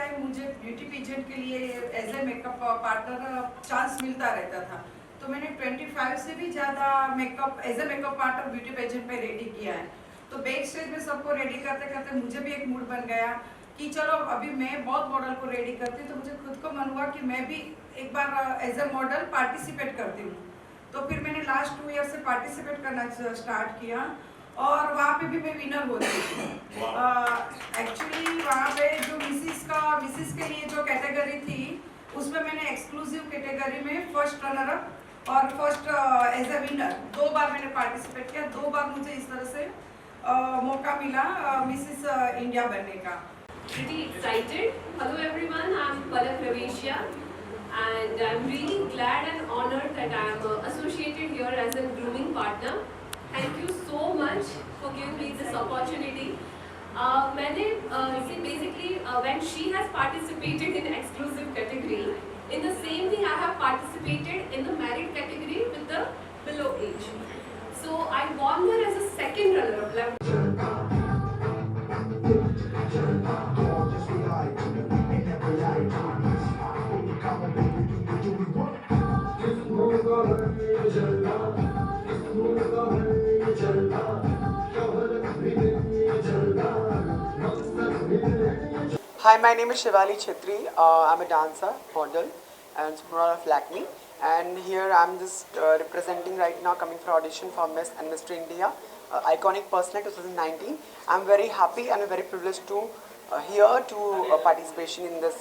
Time मुझे beauty pageant के लिए as a makeup partner chance मिलता रहता था, तो मैंने 25 से भी ज़्यादा makeup as a makeup partner beauty pageant पे रेडी किया है। तो बैक स्टेज में सबको रेडी करते करते मुझे भी एक मूड बन गया कि चलो अभी मैं बहुत मॉडल को रेडी करती हूँ, तो मुझे खुद को मन हुआ कि मैं भी एक बार एज ए मॉडल पार्टिसिपेट करती हूँ। तो फिर मैंने लास्ट 2 ईयर से पार्टिसिपेट करना स्टार्ट किया और वहाँ पे भी मैं विनर होती थी। एक्चुअली वहाँ पे जो मिसिस के लिए जो कैटेगरी थी उसमें मैंने एक्सक्लूसिव कैटेगरी में फर्स्ट रनर अप और फर्स्ट एज ए विनर 2 बार मैंने पार्टिसिपेट किया। 2 बार मुझे इस तरह से मौका मिला मिसिस इंडिया बनने का। Pretty excited. Hello everyone, I'm Palak Raveshya and I'm really glad and honored that I'm associated here as a grooming partner. Thank you so much for giving me this opportunity. Basically when she has participated in exclusive category, in the same thing I have participated in the married category with the below age. So I won her as a second runner-up. Hi, my name is Shivali Chhetri. I'm a dancer, model, and supermodel of Lakme. And here I'm just representing right now, coming for audition for Miss and Mr. India Iconic Personality 2019. I'm very happy and very privileged to here to participation in this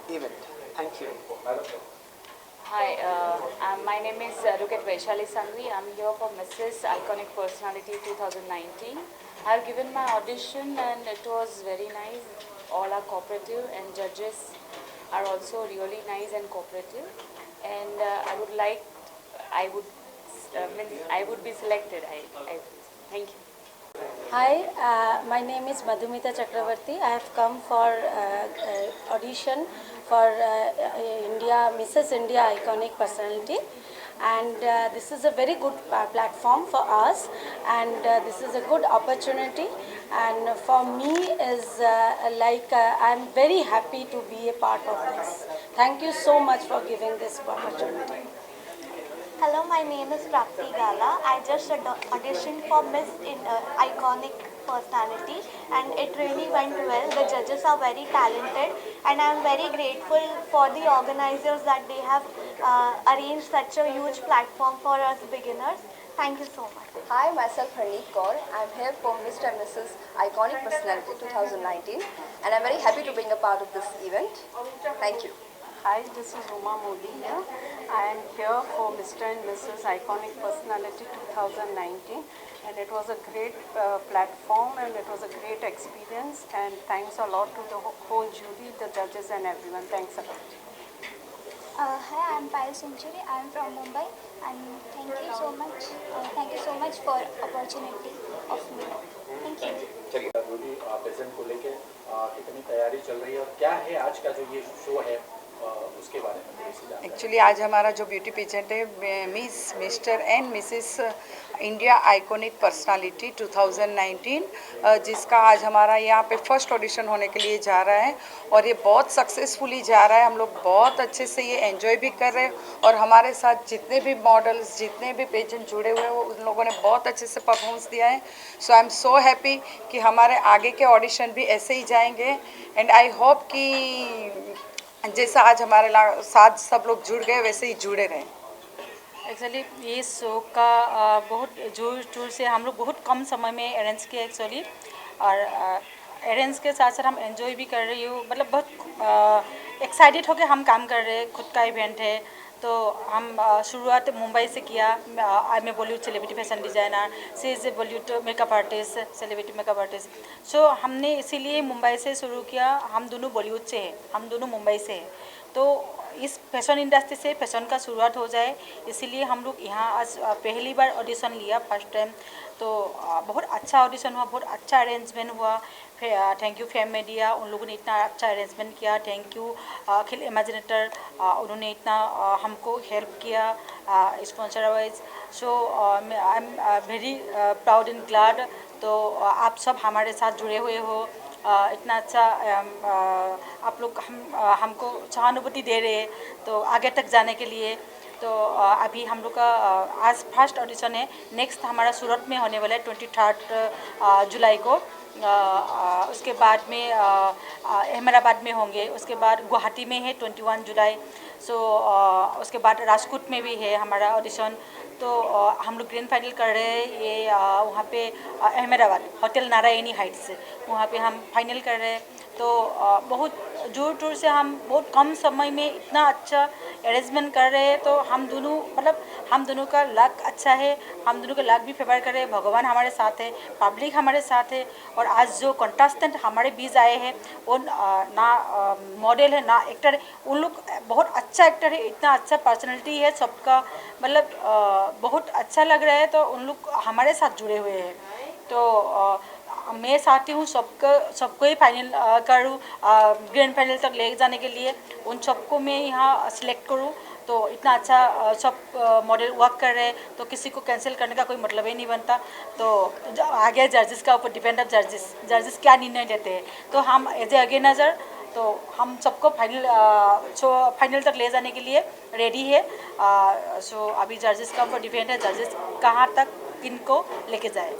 event. Thank you. Hi, my name is Ruket Vaishali Sangvi. I'm here for Mrs. Iconic Personality 2019. I have given my audition and it was very nice. All are cooperative and judges are also really nice and cooperative. And I would be selected. Thank you. Hi, my name is Madhumita Chakravarti. I have come for audition for Mrs. India Iconic Personality, and this is a very good platform for us, and this is a good opportunity. And for me is I'm very happy to be a part of this. Thank you so much for giving this opportunity. Hello, my name is Prapti Gala. I just auditioned for Miss Iconic Personality and it really went well. The judges are very talented and I am very grateful for the organizers that they have arranged such a huge platform for us beginners. Thank you so much. Hi, myself Harneet Kaur. I'm here for Mr. and Mrs. Iconic Personality 2019 and I'm very happy to being a part of this event. Thank you. Hi, this is Uma Modi here. I am here for Mr. and Mrs. Iconic Personality 2019 and it was a great platform and it was a great experience, and thanks a lot to the whole jury, the judges and everyone. Thanks a lot. Hi, I'm Payal Century. I am from Mumbai and thank you so much. Thank you so much for opportunity of me. Thank you. चलिए beauty present को लेके कितनी तैयारी चल रही है और क्या है आज का जो ये शो है उसके बारे में? एक्चुअली आज हमारा जो ब्यूटी पेजेंट है miss mister and Mrs India iconic personality 2019, जिसका आज हमारा यहाँ पे फर्स्ट ऑडिशन होने के लिए जा रहा है और ये बहुत सक्सेसफुली जा रहा है। हम लोग बहुत अच्छे से ये एंजॉय भी कर रहे हैं और हमारे साथ जितने भी मॉडल्स जितने भी पेजेंट जुड़े हुए हैं वो उन लोगों ने बहुत अच्छे से परफॉर्मेंस दिया है। सो आई एम सो हैप्पी कि हमारे आगे के ऑडिशन भी ऐसे ही जाएंगे एंड आई होप कि जैसा आज हमारे साथ सब लोग जुड़ गए वैसे ही जुड़े रहें। एक्चुअली ये शो का बहुत जोर शोर से हम लोग बहुत कम समय में अरेंज किया एक्चुअली, और अरेंज के साथ साथ हम एंजॉय भी कर रही हूँ। मतलब बहुत एक्साइटेड होकर हम काम कर रहे हैं। खुद का इवेंट है तो हम शुरुआत मुंबई से किया। I am a Bollywood celebrity fashion designer, she is a Bollywood makeup artist, celebrity makeup artist. So हमने इसीलिए मुंबई से शुरू किया। हम दोनों बॉलीवुड से हैं, हम दोनों मुंबई से हैं, तो इस फैशन इंडस्ट्री से फैशन का शुरुआत हो जाए इसीलिए हम लोग यहाँ आज पहली बार ऑडिशन लिया, फर्स्ट टाइम। तो बहुत अच्छा ऑडिशन हुआ, बहुत अच्छा अरेंजमेंट हुआ। थैंक यू फेम मीडिया, उन लोगों ने इतना अच्छा अरेंजमेंट किया। थैंक यू अखिल इमेजिनेटर, उन्होंने इतना हमको हेल्प किया sponsor wise. So I am very proud and glad. तो आप सब हमारे साथ जुड़े हुए हो इतना अच्छा आप लोग हमको सहानुभूति दे रहे हैं तो आगे तक जाने के लिए। तो अभी हम लोग का आज फर्स्ट ऑडिशन है, नेक्स्ट हमारा सूरत में होने वाला है 23 जुलाई को। उसके बाद में अहमदाबाद में होंगे, उसके बाद गुवाहाटी में है 21 जुलाई। सो उसके बाद राजकोट में भी है हमारा ऑडिशन। तो हम लोग ग्रैंड फाइनल कर रहे हैं ये वहाँ पे अहमदाबाद होटल नारायणी हाइट्स, वहाँ पे हम फाइनल कर रहे हैं। तो बहुत जोर टूर से हम बहुत कम समय में इतना अच्छा अरेंजमेंट कर रहे हैं। तो हम दोनों मतलब हम दोनों का लक अच्छा है, हम दोनों का लक भी फेवर कर रहे हैं, भगवान हमारे साथ है, पब्लिक हमारे साथ है। और आज जो कंटेस्टेंट हमारे बीच आए हैं वो ना मॉडल है ना एक्टर है, उन लोग बहुत अच्छा एक्टर है, इतना अच्छा पर्सनैलिटी है सबका, मतलब बहुत अच्छा लग रहा है। तो उन लोग हमारे साथ जुड़े हुए हैं। तो मैं चाहती हूँ सबको ही फाइनल करूँ, ग्रैंड फाइनल तक ले जाने के लिए उन सबको मैं यहाँ सिलेक्ट करूँ। तो इतना अच्छा सब मॉडल वर्क कर रहे हैं, तो किसी को कैंसिल करने का कोई मतलब ही नहीं बनता। तो आगे जजेस का ऊपर डिपेंड है, जजेस क्या निर्णय लेते हैं। तो हम एज ए ऑर्गेनाइजर तो हम सबको फाइनल तक ले जाने के लिए रेडी है। सो अभी जजेस का ऊपर डिपेंड है, जजेस कहाँ तक किनको लेके जाए।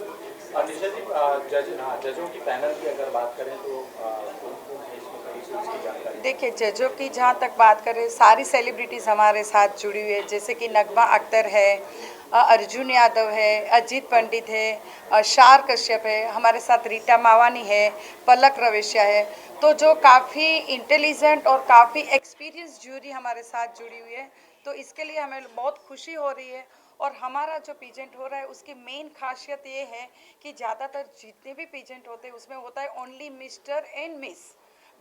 जजों की पैनल की अगर बात करें तो देखिए, जजों की जहाँ तक बात करें, सारी सेलिब्रिटीज़ हमारे साथ जुड़ी हुई है, जैसे कि नगमा अख्तर है, अर्जुन यादव है, अजीत पंडित है, शार कश्यप है, हमारे साथ रीटा मावानी है, पलक रवेशिया है। तो जो काफ़ी इंटेलिजेंट और काफ़ी एक्सपीरियंस जूरी हमारे साथ जुड़ी हुई है, तो इसके लिए हमें बहुत खुशी हो रही है। और हमारा जो पीजेंट हो रहा है उसकी मेन खासियत ये है कि ज़्यादातर जितने भी पीजेंट होते हैं उसमें होता है only mister and miss,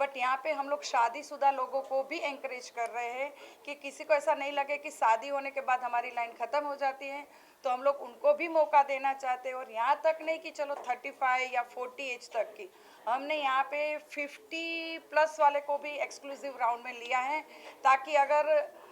but यहाँ पे हम लोग शादीशुदा लोगों को भी एंकरेज कर रहे हैं कि किसी को ऐसा नहीं लगे कि शादी होने के बाद हमारी लाइन ख़त्म हो जाती है। तो हम लोग उनको भी मौका देना चाहते हैं। और यहाँ तक नहीं कि चलो 35 या 40 एज तक की, हमने यहाँ पे 50+ वाले को भी एक्सक्लूसिव राउंड में लिया है, ताकि अगर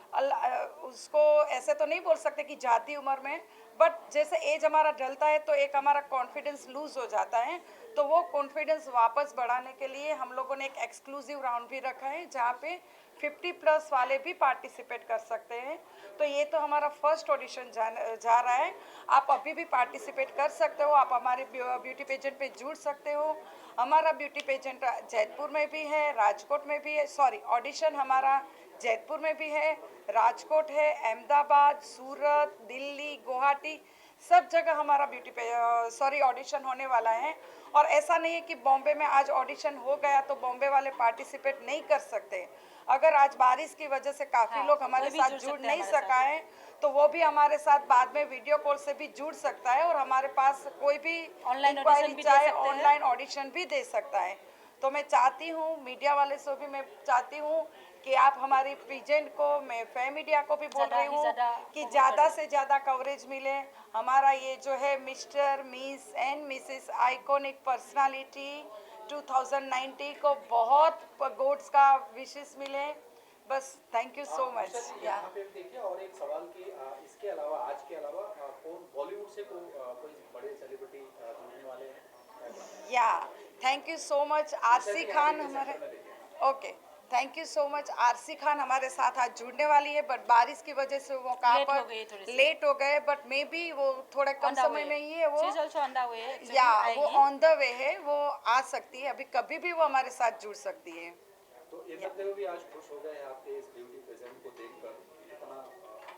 उसको ऐसे तो नहीं बोल सकते कि जाती उम्र में, बट जैसे एज हमारा ढलता है तो एक हमारा कॉन्फिडेंस लूज़ हो जाता है। तो वो कॉन्फिडेंस वापस बढ़ाने के लिए हम लोगों ने एक एक्सक्लूसिव राउंड भी रखा है जहाँ पे 50+ वाले भी पार्टिसिपेट कर सकते हैं। तो ये तो हमारा फर्स्ट ऑडिशन जा रहा है। आप अभी भी पार्टिसिपेट कर सकते हो, आप हमारे ब्यूटी पेजेंट पे जुड़ सकते हो। हमारा ब्यूटी पेजेंट जयपुर में भी है, राजकोट में भी है, सॉरी ऑडिशन हमारा जयपुर में भी है, राजकोट है, अहमदाबाद, सूरत, दिल्ली, गुवाहाटी, सब जगह हमारा ऑडिशन होने वाला है। और ऐसा नहीं है कि बॉम्बे में आज ऑडिशन हो गया तो बॉम्बे वाले पार्टिसिपेट नहीं कर सकते। अगर आज बारिश की वजह से काफ़ी लोग हमारे साथ जुड़ नहीं सका है तो वो भी हमारे साथ बाद में वीडियो कॉल से भी जुड़ सकता है, और हमारे पास कोई भी इंक्वायरी चाहे ऑनलाइन ऑडिशन भी दे सकता है। तो मैं चाहती हूँ, मीडिया वाले से भी मैं चाहती हूँ कि आप हमारी प्रेजेंट को, मैं फैम मीडिया को भी बोल रही हूँ कि ज़्यादा से ज़्यादा कवरेज मिले। हमारा ये जो है mister, miss and missus iconic personality 2019 को बहुत गोड्स का विशेष मिले। बस थैंक यू सो मच। यहाँ पे देखिए, और एक सवाल कि इसके अलावा, आज के अलावा कौन बॉलीवुड से कोई बड़े सेलिब्रिटी जुड़ने वाले हैं? Yeah thank you so much RC Khan हमारे, okay thank you so much. RC Khan हमारे साथ आज जुड़ने वाली है, बट बारिश की वजह से वो कहाँ पर लेट हो गए, बट मे बी वो थोड़े कम समय में ही है, वो वो ऑन द वे है, वो आ सकती है, अभी कभी भी वो हमारे साथ जुड़ सकती है। तो इंद्रदेव भी आज खुश हो गए आपके इस ब्यूटी प्रेजेंट को देखकर, इतना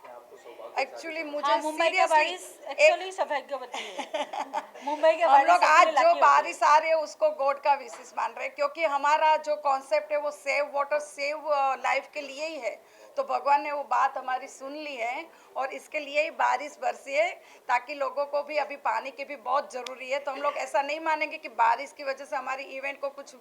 आपको सौभाग्य। एक्चुअली मुझे मुंबई का बारिश एक्चुअली सौभाग्यवती है। मुंबई के हम लोग आज जो बारिश आ रही है उसको गॉड का विशेष मान रहे हैं, क्योंकि हमारा जो कॉन्सेप्ट है वो सेव वाटर सेव लाइफ के लिए ही है। तो भगवान ने वो बात हमारी सुन ली है और इसके लिए ही बारिश बरसी है, ताकि लोगों को भी अभी पानी की भी बहुत ज़रूरी है। तो हम लोग ऐसा नहीं मानेंगे कि बारिश की वजह से हमारी इवेंट को कुछ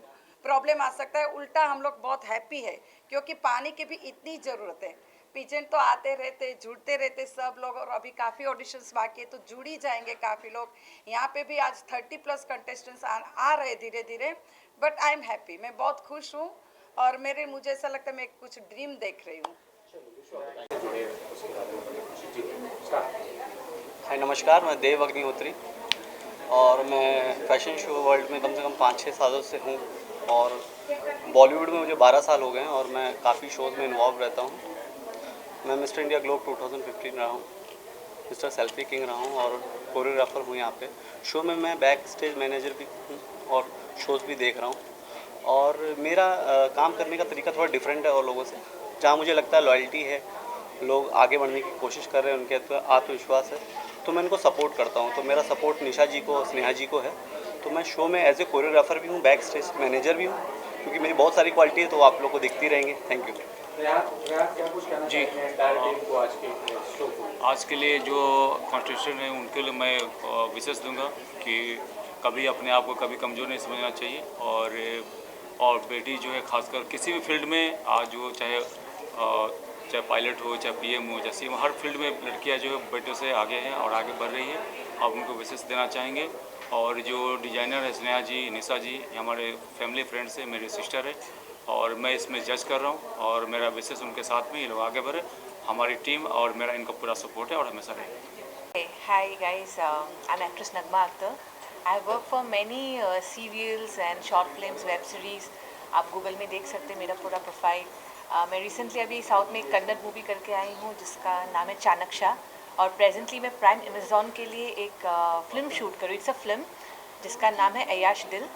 प्रॉब्लम आ सकता है, उल्टा हम लोग बहुत हैप्पी है क्योंकि पानी की भी इतनी ज़रूरत है। पेजेंट तो आते रहते, जुड़ते रहते सब लोग, और अभी काफ़ी ऑडिशंस बाकी है तो जुड़ ही जाएंगे काफ़ी लोग। यहाँ पे भी आज 30+ कंटेस्टेंट्स आ रहे धीरे धीरे, बट आई एम हैप्पी, मैं बहुत खुश हूँ और मुझे ऐसा लगता है मैं कुछ ड्रीम देख रही हूँ। हाय नमस्कार, मैं देव अग्निहोत्री और मैं फैशन शो वर्ल्ड में कम से कम 5-6 सालों से हूँ और बॉलीवुड में मुझे 12 साल हो गए हैं और मैं काफ़ी शोज़ में इन्वॉल्व रहता हूँ। मैं मिस्टर इंडिया ग्लोब 2015 रहा हूँ, मिस्टर सेल्फी किंग रहा हूँ और कोरियोग्राफर हूँ यहाँ पे। शो में मैं बैक स्टेज मैनेजर भी हूँ और शोज़ भी देख रहा हूँ। और मेरा काम करने का तरीका थोड़ा डिफरेंट है और लोगों से। जहाँ मुझे लगता है लॉयल्टी है, लोग आगे बढ़ने की कोशिश कर रहे हैं, उनके अंदर आत्मविश्वास है, तो मैं उनको सपोर्ट करता हूँ। तो मेरा सपोर्ट निशा जी को, स्नेहा जी को है। तो मैं शो में एज ए कोरियोग्राफर भी हूँ, बैक स्टेज मैनेजर भी हूँ, क्योंकि मेरी बहुत सारी क्वालिटी है, तो आप लोग को दिखती रहेंगे। थैंक यू क्या कुछ कहना जी। चाहेंगे एंटायर टीम को आज के शो को? आज के लिए जो कॉन्स्टिट्यूशन है उनके लिए मैं विशेष दूंगा कि कभी अपने आप को कभी कमज़ोर नहीं समझना चाहिए। और बेटी जो है खासकर किसी भी फील्ड में आज वो चाहे पायलट हो, चाहे पीएम हो, चाहे सीएम, हर फील्ड में लड़कियां जो है बेटों से आगे हैं और आगे बढ़ रही है। आप उनको विशेष देना चाहेंगे। और जो डिज़ाइनर है स्नेहा जी, निशा जी, ये हमारे फैमिली फ्रेंड्स है, मेरी सिस्टर है और मैं इसमें जज कर रहा हूँ और मेरा विशेष उनके साथ में ये लोग आगे बढ़े। हमारी टीम और मेरा इनका पूरा सपोर्ट है और हमेशा रहेगा। Hi guys, I'm actress Nagma Akhtar. I work for many serials and short films, web series. आप गूगल में देख सकते हैं मेरा पूरा प्रोफाइल। मैं रिसेंटली अभी साउथ में एक कन्नड़ मूवी करके आई हूँ जिसका नाम है चाणक्य और प्रेजेंटली मैं प्राइम अमेज़ॉन के लिए एक फिल्म शूट कर रही हूँ। इट्स अ फिल्म जिसका नाम है अयाश दिल।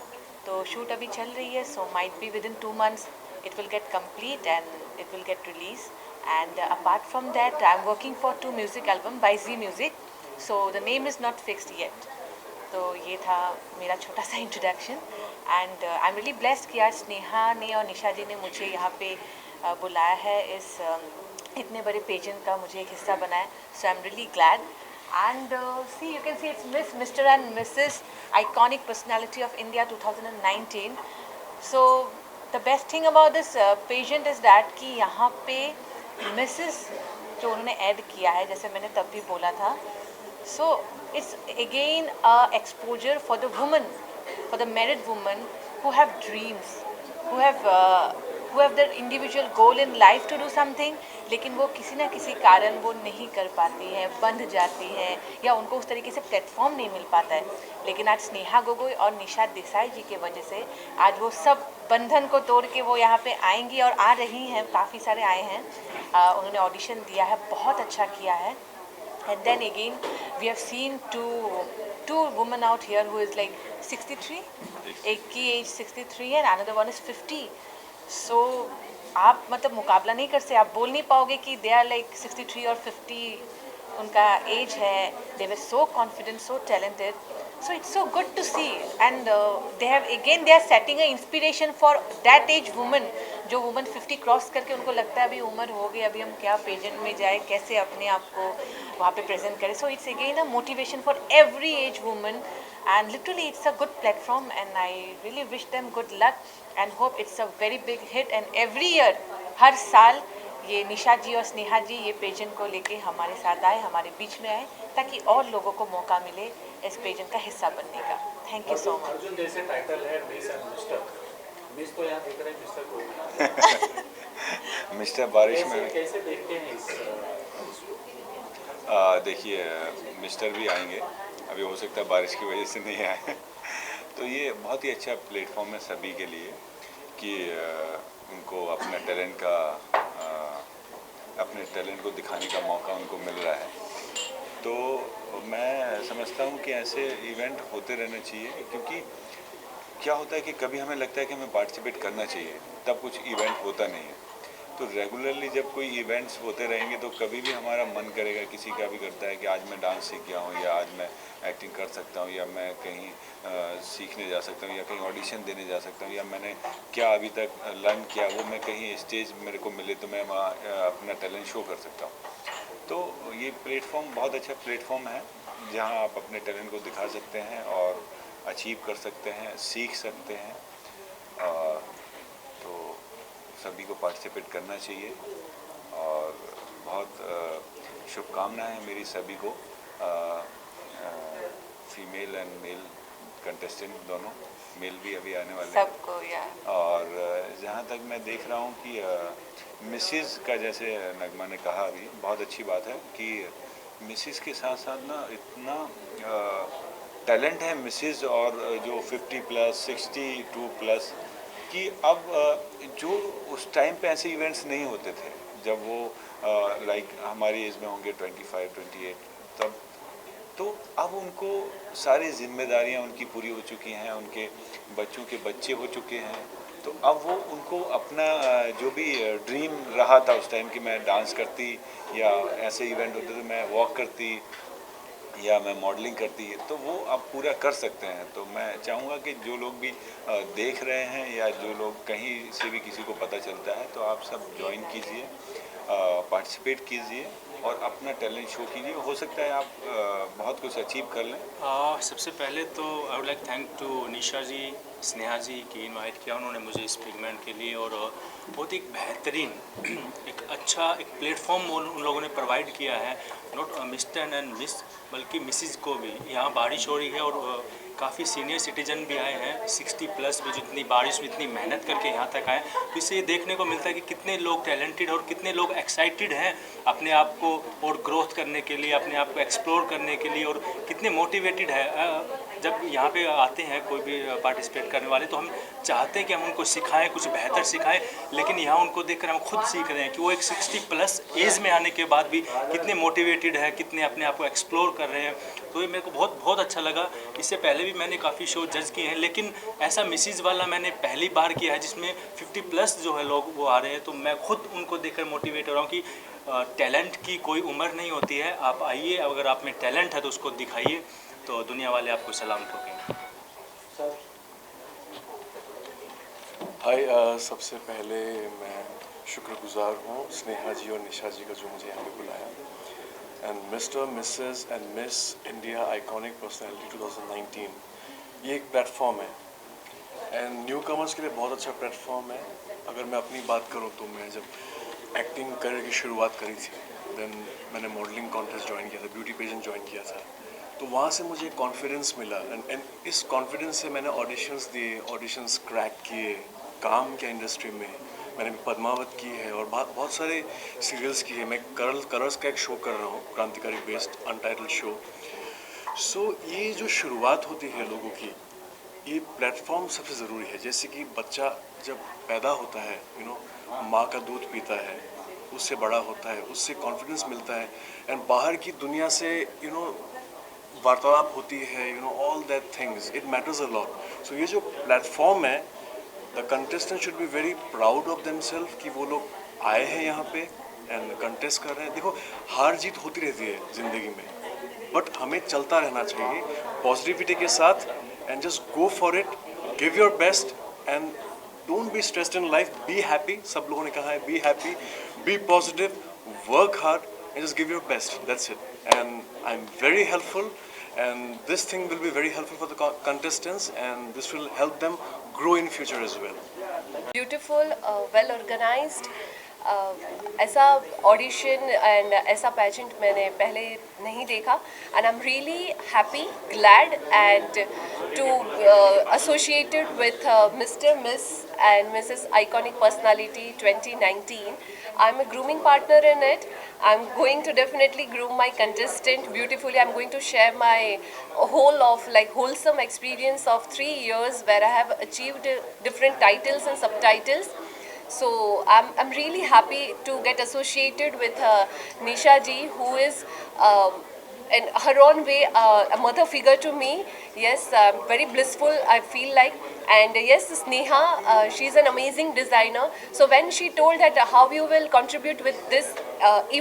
तो शूट अभी चल रही है, so might be with in 2 months it will get complete and it will get released. And apart from that, I'm working for 2 music albums by Z Music. So the name is not fixed yet. तो ये था मेरा छोटा सा introduction and I am really blessed कि आज स्नेहा ने और निशा जी ने मुझे यहाँ पे बुलाया है, इस इतने बड़े पेजेंट का मुझे एक हिस्सा बनाया। So I am really glad and see you can see it's mister and missus iconic personality of India 2019. So the best thing about this pageant is that कि यहाँ पे मिसेस जो उन्होंने ऐड किया है, जैसे मैंने तब भी बोला था, so it's again a exposure for the women, for the married women who have dreams, who have their individual goal in life to do something, लेकिन वो किसी ना किसी कारण वो नहीं कर पाती हैं, बंध जाती हैं या उनको उस तरीके से प्लेटफॉर्म नहीं मिल पाता है। लेकिन आज स्नेहा गोगोई और निशा देसाई जी के वजह से आज वो सब बंधन को तोड़ के वो यहाँ पे आएंगी और आ रही हैं, काफ़ी सारे आए हैं। उन्होंने ऑडिशन दिया है, बहुत अच्छा किया है। And then again, we have seen two women out here who is like 63, एक की age 63 and another one is 50. So आप मतलब मुकाबला नहीं कर सकते, आप बोल नहीं पाओगे कि they are like 63 और 50 उनका age है। They were so confident, so talented. So it's so good to see and they are setting an inspiration for that age woman, जो वुमन 50 क्रॉस करके उनको लगता है अभी उम्र हो गई, अभी हम क्या पेजेंट में जाए, कैसे अपने आप को वहाँ पे प्रेजेंट करें। So it's again a motivation for every age woman and literally it's a good platform and I really wish them good luck and hope it's a very big hit and every year, हर साल ये निशा जी और स्नेहा जी ये pageant को लेके हमारे साथ आए, हमारे बीच में आए, ताकि और लोगों को मौका मिले इस पेजेंट का हिस्सा बनने का। Thank you so much. Arjun जैसे टाइटल है मिस एंड मिस्टर, मिस तो यहाँ देख रहे हैं, मिस्टर कोई मिस्टर बारिश में कैसे देखते हैं इस? देखिए मिस्टर भी आएंगे, अभी हो सकता है बारिश की वजह से नहीं आए। तो ये बहुत ही अच्छा प्लेटफॉर्म है सभी के लिए कि उनको अपने टैलेंट को दिखाने का मौका उनको मिल रहा है। तो मैं समझता हूँ कि ऐसे इवेंट होते रहने चाहिए, क्योंकि क्या होता है कि कभी हमें लगता है कि हमें पार्टिसिपेट करना चाहिए, तब कुछ इवेंट होता नहीं है। तो रेगुलरली जब कोई इवेंट्स होते रहेंगे तो कभी भी हमारा मन करेगा, किसी का भी करता है कि आज मैं डांस सीख गया हूँ या आज मैं एक्टिंग कर सकता हूँ या मैं कहीं सीखने जा सकता हूँ या कहीं ऑडिशन देने जा सकता हूँ या मैंने क्या अभी तक लर्न किया वो मैं कहीं स्टेज मेरे को मिले तो मैं वहाँ अपना टैलेंट शो कर सकता हूँ। तो ये प्लेटफॉर्म बहुत अच्छा प्लेटफॉर्म है जहाँ आप अपने टैलेंट को दिखा सकते हैं और अचीव कर सकते हैं, सीख सकते हैं। तो सभी को पार्टिसिपेट करना चाहिए और बहुत शुभकामनाएं हैं मेरी सभी को, फीमेल एंड मेल कंटेस्टेंट दोनों, मेल भी अभी आने वाले सबको यार। और जहाँ तक मैं देख रहा हूँ कि मिसिज़ का, जैसे नगमा ने कहा अभी, बहुत अच्छी बात है कि मिसिज़ के साथ साथ ना इतना टैलेंट है मिसिज़ और जो 50+, 62+, कि अब जो उस टाइम पे ऐसे इवेंट्स नहीं होते थे, जब वो लाइक हमारी एज में होंगे 25, 28, तब तो अब उनको सारी जिम्मेदारियां उनकी पूरी हो चुकी हैं, उनके बच्चों के बच्चे हो चुके हैं, तो अब वो उनको अपना जो भी ड्रीम रहा था उस टाइम कि मैं डांस करती या ऐसे इवेंट होते थे मैं वॉक करती या मैं मॉडलिंग करती है, तो वो अब पूरा कर सकते हैं। तो मैं चाहूँगा कि जो लोग भी देख रहे हैं या जो लोग कहीं से भी किसी को पता चलता है, तो आप सब ज्वाइन कीजिए, पार्टिसिपेट कीजिए और अपना टैलेंट शो कीजिए। हो सकता है आप बहुत कुछ अचीव कर लें। सबसे पहले तो I would like thank to Nisha ji, Sneha ji की इनवाइट किया उन्होंने मुझे इस पिगमेंट के लिए, और बहुत एक बेहतरीन एक अच्छा एक प्लेटफॉर्म उन लोगों ने प्रोवाइड किया है, नॉट मिस्टर एंड मिस बल्कि मिसिज को भी। यहाँ बारिश हो रही है और काफ़ी सीनियर सिटीजन भी आए हैं, 60+ भी, जितनी बारिश में इतनी मेहनत करके यहाँ तक आए, तो इससे ये देखने को मिलता है कि कितने लोग टैलेंटेड और कितने लोग एक्साइटेड हैं अपने आप को और ग्रोथ करने के लिए, अपने आप को एक्सप्लोर करने के लिए, और कितने मोटिवेटेड है। जब यहाँ पे आते हैं कोई भी पार्टिसिपेट करने वाले, तो हम चाहते हैं कि हम उनको सिखाएं, कुछ बेहतर सिखाएं, लेकिन यहाँ उनको देखकर हम खुद सीख रहे हैं कि वो एक 60+ एज में आने के बाद भी कितने मोटिवेटेड है, कितने अपने आप को एक्सप्लोर कर रहे हैं। तो ये मेरे को बहुत बहुत अच्छा लगा। इससे पहले भी मैंने काफ़ी शो जज किए हैं, लेकिन ऐसा मिसिज वाला मैंने पहली बार किया है जिसमें 50+ जो है लोग वो आ रहे हैं। तो मैं खुद उनको देखकर मोटिवेट हो रहा हूँ कि टैलेंट की कोई उम्र नहीं होती है। आप आइए, अगर आप में टैलेंट है तो उसको दिखाइए, तो दुनिया वाले आपको सलाम ठोकेंगे। हाय, सबसे पहले मैं शुक्रगुजार हूँ स्नेहा जी और निशा जी का जो मुझे यहाँ पे बुलाया। And mister, Mrs and miss India iconic personality 2019 ये एक प्लेटफॉर्म है एंड न्यू कमर्स के लिए बहुत अच्छा प्लेटफॉर्म है। अगर मैं अपनी बात करूँ तो मैं जब एक्टिंग करियर की शुरुआत करी थी, देन मैंने मॉडलिंग कॉन्टेस्ट ज्वाइन किया था, ब्यूटी पेजेंट ज्वाइन किया था, तो वहाँ से मुझे कॉन्फिडेंस मिला एंड इस कॉन्फिडेंस से मैंने ऑडिशंस दिए, ऑडिशंस क्रैक किए, काम किया इंडस्ट्री में। मैंने पद्मावत की है और बहुत सारे सीरियल्स की है। मैं कलर्स का एक शो कर रहा हूँ, क्रांतिकारी बेस्ड अनटाइटल्ड शो। सो ये जो शुरुआत होती है लोगों की, ये प्लेटफॉर्म सबसे ज़रूरी है। जैसे कि बच्चा जब पैदा होता है, माँ का दूध पीता है, उससे बड़ा होता है, उससे कॉन्फिडेंस मिलता है एंड बाहर की दुनिया से वार्तालाप होती है, all that things, it matters a lot. So ये जो प्लेटफॉर्म है, the contestant should be very proud of themselves कि वो लोग आए हैं यहाँ पे एंड कंटेस्ट कर रहे हैं। देखो, हार जीत होती रहती है ज़िंदगी में, बट हमें चलता रहना चाहिए पॉजिटिविटी के साथ and just go for it, give your best and don't be stressed in life, be happy. सब लोगों ने कहा है be happy, be positive, work hard and just give your best, that's it. And I am very helpful and this thing will be very helpful for the contestants and this will help them grow in future as well. Beautiful, well organized. ऐसा audition and ऐसा pageant मैंने पहले नहीं देखा and I am really happy, glad and to associated with Mr. Miss and Mrs. Iconic Personality 2019. I'm a grooming partner in it. I'm going to definitely groom my contestant beautifully. I'm going to share my wholesome experience of 3 years where I have achieved different titles and subtitles. So I'm really happy to get associated with Nisha ji, who is in her own way a mother figure to me. Yes, very blissful I feel like. And yes, Sneha, she's an amazing designer. So when she told that how you will contribute with this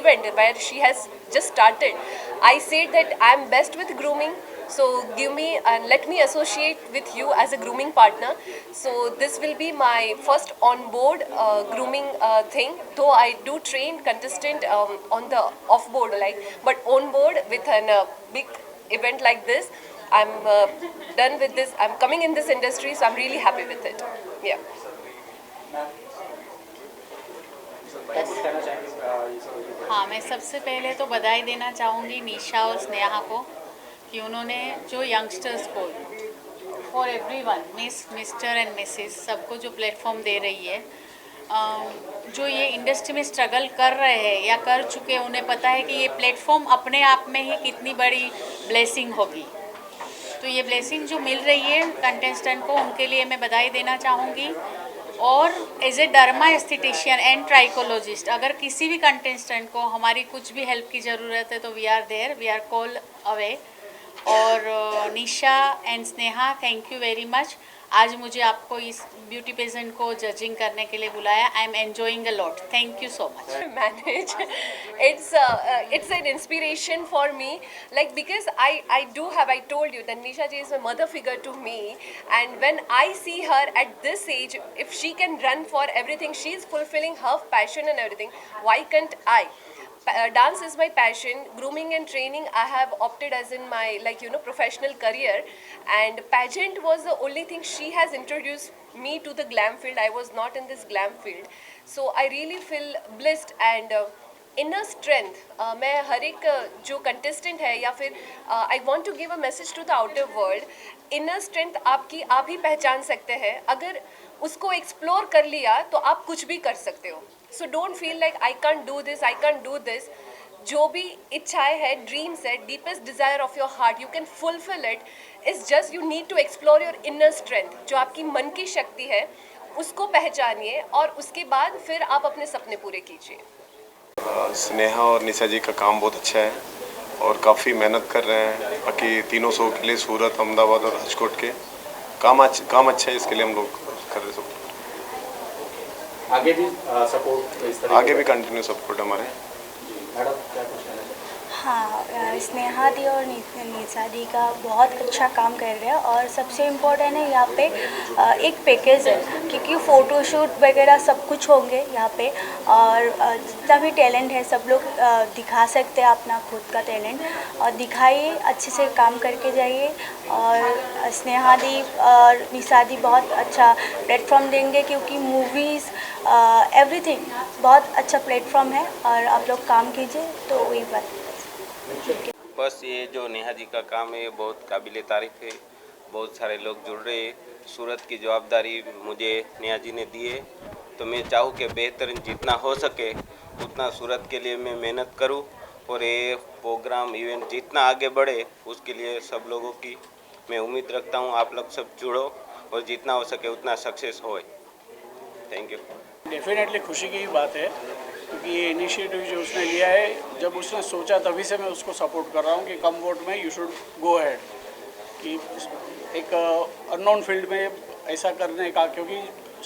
event where she has just started, I said that I'm best with grooming. So give me and let me associate with you as a grooming partner. So this will be my first on-board grooming thing. Though I do train contestant on the off-board, but on-board with a big event like this, I'm done with this. I'm coming in this industry, so I'm really happy with it. Yeah. हाँ, मैं सबसे पहले तो बधाई देना चाहूँगी निशा और स्नेहा को कि उन्होंने जो यंगस्टर्स को, for everyone, mister and Mrs, सबको जो प्लेटफॉर्म दे रही है, जो ये इंडस्ट्री में स्ट्रगल कर रहे हैं या कर चुके हैं, उन्हें पता है कि ये प्लेटफॉर्म अपने आप में ही कितनी बड़ी ब्लेसिंग होगी। तो ये ब्लेसिंग जो मिल रही है कंटेस्टेंट को, उनके लिए मैं बधाई देना चाहूँगी। और as a derma aesthetician and trichologist अगर किसी भी कंटेस्टेंट को हमारी कुछ भी हेल्प की ज़रूरत है तो we are there, we are call away. और Nisha and Sneha, thank you very much. आज मुझे आपको इस ब्यूटी पेजेंट को जजिंग करने के लिए बुलाया। I am enjoying a lot, thank you so much. Manage. It's an inspiration for me, like because I do have, I told you that Nisha ji is a mother figure to me, and when I see her at this age, if she can run for everything, she is fulfilling her passion and everything, why can't I? Dance is my passion. Grooming and training I have opted as in my, like, you know, professional career, and pageant was the only thing she has introduced me to the glam field. I was not in this glam field, so I really feel blessed and inner strength. मैं हर एक जो contestant है या फिर I want to give a message to the outer world. Inner strength आपकी आप ही पहचान सकते हैं। अगर उसको एक्सप्लोर कर लिया तो आप कुछ भी कर सकते हो। So don't feel like I can't do this, I can't do this. जो भी इच्छाएं है, ड्रीम्स है, deepest desire of your heart, you can fulfil it. It's just you need to explore your inner strength. जो आपकी मन की शक्ति है उसको पहचानिए और उसके बाद फिर आप अपने सपने पूरे कीजिए। स्नेहा और निशा जी का काम बहुत अच्छा है और काफ़ी मेहनत कर रहे हैं बाकी तीनों शो के लिए, सूरत, अहमदाबाद और राजकोट के। काम अच्छा है, इसके लिए हम लोग कर रहे हैं। आगे भी सपोर्ट इस तरह आगे भी कंटिन्यू सपोर्ट हमारे। मैडम क्या कुछ कहना चाहिए? हाँ, स्नेहा दी और निशा दी का बहुत अच्छा काम कर रहे हैं और सबसे इम्पोर्टेंट है यहाँ पे एक पैकेज है, क्योंकि फ़ोटोशूट वगैरह सब कुछ होंगे यहाँ पे और जितना भी टैलेंट है सब लोग दिखा सकते हैं अपना खुद का टैलेंट और दिखाइए, अच्छे से काम करके जाइए। और स्नेहा दी और निशा दी बहुत अच्छा प्लेटफॉर्म देंगे क्योंकि मूवीज़ एवरीथिंग बहुत अच्छा प्लेटफॉर्म है और आप लोग काम कीजिए तो वही बात। बस ये जो नेहा जी का काम है ये बहुत काबिल तारीफ़ है। बहुत सारे लोग जुड़ रहे हैं। सूरत की जवाबदारी मुझे नेहा जी ने दी है तो मैं चाहूँ कि बेहतरीन जितना हो सके उतना सूरत के लिए मैं मेहनत करूँ और ये प्रोग्राम इवेंट जितना आगे बढ़े उसके लिए सब लोगों की मैं उम्मीद रखता हूँ। आप लोग सब जुड़ो और जितना हो सके उतना सक्सेस होए। Thank you. डेफिनेटली खुशी की बात है क्योंकि ये इनिशिएटिव जो उसने लिया है, जब उसने सोचा तभी से मैं उसको सपोर्ट कर रहा हूँ कि come what may you should go ahead, कि एक अननोन फील्ड में ऐसा करने का, क्योंकि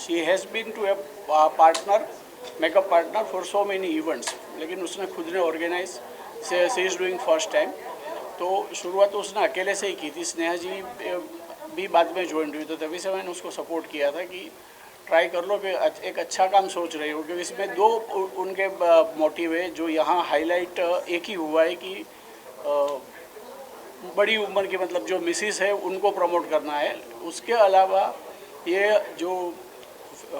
she has been to a partner, makeup partner for so many events, लेकिन उसने खुद ने organise she is doing first time. तो शुरुआत उसने अकेले से ही की थी। स्नेहा जी भी बाद में ज्वाइन हुई तो तभी से मैंने उसको सपोर्ट किया था कि ट्राई कर लो कि एक अच्छा काम सोच रहे हो, क्योंकि इसमें दो उनके मोटिव है जो यहाँ हाईलाइट एक ही हुआ है कि बड़ी उम्र की, मतलब जो मिसिस है उनको प्रमोट करना है। उसके अलावा ये जो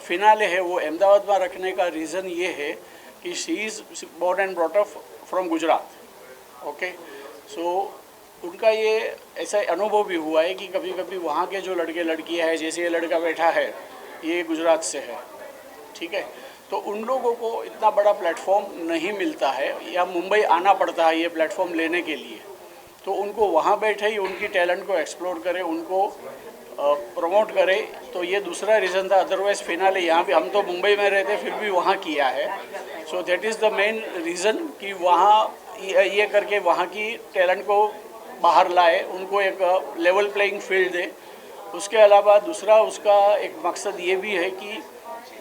फिनाले है वो अहमदाबाद में रखने का रीज़न ये है कि she is born and brought up from Gujarat. Okay, so उनका ये ऐसा अनुभव भी हुआ है कि कभी कभी वहाँ के जो लड़के लड़कियाँ हैं, जैसे ये लड़का बैठा है ये गुजरात से है, ठीक है, तो उन लोगों को इतना बड़ा प्लेटफॉर्म नहीं मिलता है या मुंबई आना पड़ता है ये प्लेटफॉर्म लेने के लिए। तो उनको वहाँ बैठे ही उनकी टैलेंट को एक्सप्लोर करें, उनको प्रमोट करें, तो ये दूसरा रीज़न था। अदरवाइज़ फिनाले यहाँ भी, हम तो मुंबई में रहते फिर भी वहाँ किया है। So that is the main reason कि वहाँ ये करके वहाँ की टैलेंट को बाहर लाए, उनको एक लेवल प्लेइंग फील्ड दे। उसके अलावा दूसरा उसका एक मकसद ये भी है कि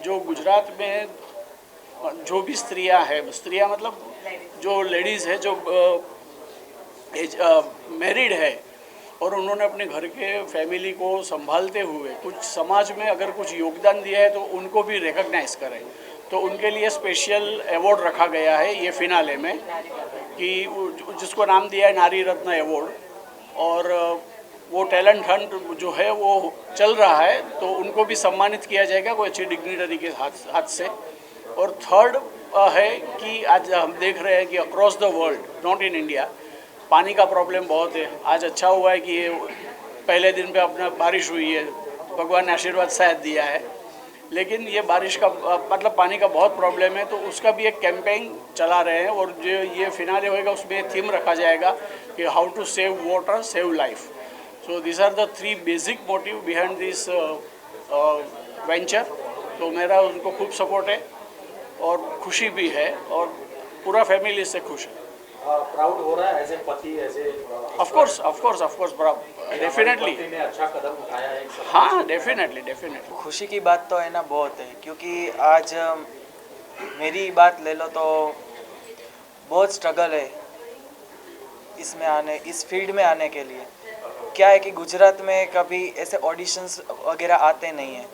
जो गुजरात में जो भी स्त्रियां हैं, स्त्रियां मतलब जो लेडीज़ है जो मैरिड है और उन्होंने अपने घर के फैमिली को संभालते हुए कुछ समाज में अगर कुछ योगदान दिया है तो उनको भी रिकॉग्नाइज करें। तो उनके लिए स्पेशल अवार्ड रखा गया है ये फिनाले में, कि जिसको नाम दिया है नारी रत्न अवार्ड, और वो टैलेंट हंट जो है वो चल रहा है तो उनको भी सम्मानित किया जाएगा कोई अच्छी डिग्निटरी के हाथ से। और थर्ड है कि आज हम देख रहे हैं कि across the world, not in India, पानी का प्रॉब्लम बहुत है। आज अच्छा हुआ है कि ये पहले दिन पे अपना बारिश हुई है, भगवान ने आशीर्वाद शायद दिया है, लेकिन ये बारिश का मतलब पानी का बहुत प्रॉब्लम है। तो उसका भी एक कैंपेन चला रहे हैं और जो ये फिनाले होएगा उसमें थीम रखा जाएगा कि how to save water save life. So these are the three basic motive behind this venture, तो मेरा उनको खूब सपोर्ट है और खुशी भी है और पूरा फैमिली इससे खुश है। प्राउड हो रहा है एज ए पति, as a of course definitely ने अच्छा कदम उठाया है। हाँ, डेफिनेटली खुशी की बात तो है ना, बहुत है, क्योंकि आज मेरी बात ले लो तो बहुत स्ट्रगल है इसमें आने, इस फील्ड में आने के लिए। क्या है कि गुजरात में कभी ऐसे ऑडिशंस वगैरह आते नहीं हैं।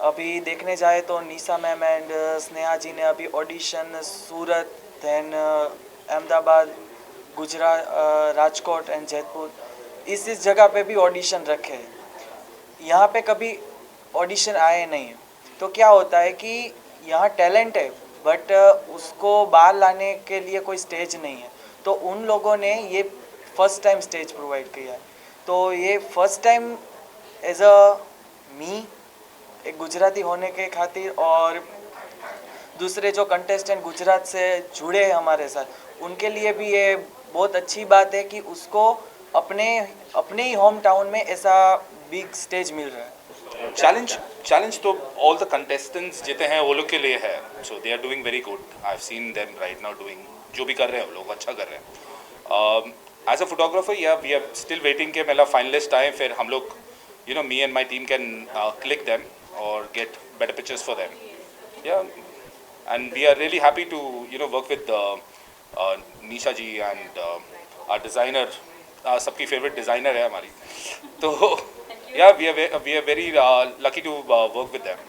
अभी देखने जाए तो निशा मैम एंड स्नेहा जी ने अभी audition Surat, then Ahmedabad, Gujarat, Rajkot and Jaipur, इस जगह पे भी ऑडिशन रखे हैं। यहाँ पे कभी ऑडिशन आए नहीं हैं। तो क्या होता है कि यहाँ टैलेंट है बट उसको बाहर लाने के लिए कोई स्टेज नहीं है। तो उन लोगों ने ये फर्स्ट टाइम स्टेज प्रोवाइड किया है। तो ये फर्स्ट टाइम एज अ मी एक गुजराती होने के खातिर और दूसरे जो कंटेस्टेंट गुजरात से जुड़े हैं हमारे साथ, उनके लिए भी ये बहुत अच्छी बात है कि उसको अपने ही होम टाउन में ऐसा बिग स्टेज मिल रहा है। चैलेंज तो ऑल द कंटेस्टेंट्स जितने हैं वो लोग के लिए है। So they are doing very good. I have seen them right now doing, जो भी कर रहे हैं वो लोग अच्छा कर रहे हैं। एज अ फोटोग्राफर या वी आर स्टिल वेटिंग के मतलब फाइनलिस्ट आए, फिर हम लोग me and my team can click them और get better pictures for them. Yeah and we are really happy to work with Nisha ji and our designer, सबकी favourite designer है हमारी। तो yeah, we are very lucky to work with them.